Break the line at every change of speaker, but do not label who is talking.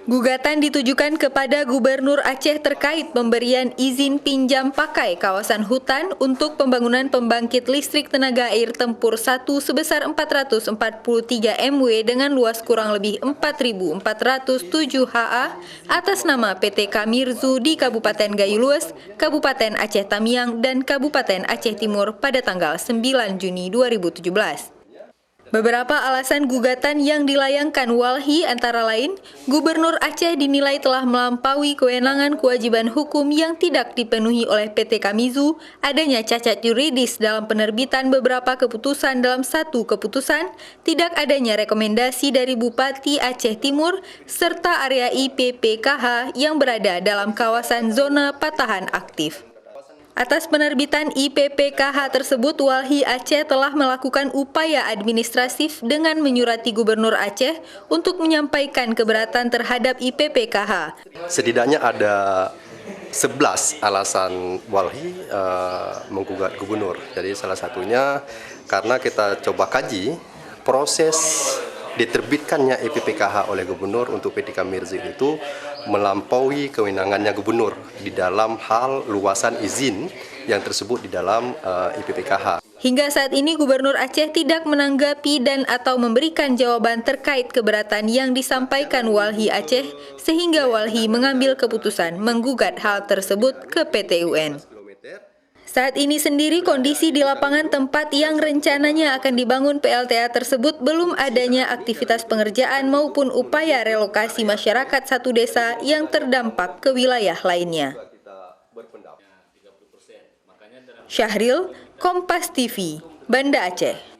Gugatan ditujukan kepada Gubernur Aceh terkait pemberian izin pinjam pakai kawasan hutan untuk pembangunan pembangkit listrik tenaga air tempur 1 sebesar 443 MW dengan luas kurang lebih 4.407 ha atas nama PT Kamirzu di Kabupaten Gayo Lues, Kabupaten Aceh Tamiang, dan Kabupaten Aceh Timur pada tanggal 9 Juni 2017. Beberapa alasan gugatan yang dilayangkan Walhi antara lain, Gubernur Aceh dinilai telah melampaui kewenangan kewajiban hukum yang tidak dipenuhi oleh PT Kamizu, adanya cacat yuridis dalam penerbitan beberapa keputusan dalam satu keputusan, tidak adanya rekomendasi dari Bupati Aceh Timur, serta area IPPKH yang berada dalam kawasan zona patahan aktif. Atas penerbitan IPPKH tersebut, Walhi Aceh telah melakukan upaya administratif dengan menyurati Gubernur Aceh untuk menyampaikan keberatan terhadap IPPKH.
Setidaknya ada 11 alasan Walhi menggugat Gubernur. Jadi salah satunya karena kita coba kaji proses diterbitkannya IPPKH oleh Gubernur untuk PT Kamirzu itu melampaui kewenangannya Gubernur di dalam hal luasan izin yang tersebut di dalam IPPKH.
Hingga saat ini Gubernur Aceh tidak menanggapi dan atau memberikan jawaban terkait keberatan yang disampaikan Walhi Aceh, sehingga Walhi mengambil keputusan menggugat hal tersebut ke PT UN. Saat ini sendiri kondisi di lapangan tempat yang rencananya akan dibangun PLTA tersebut belum adanya aktivitas pengerjaan maupun upaya relokasi masyarakat satu desa yang terdampak ke wilayah lainnya. Syahril, Kompas TV, Banda Aceh.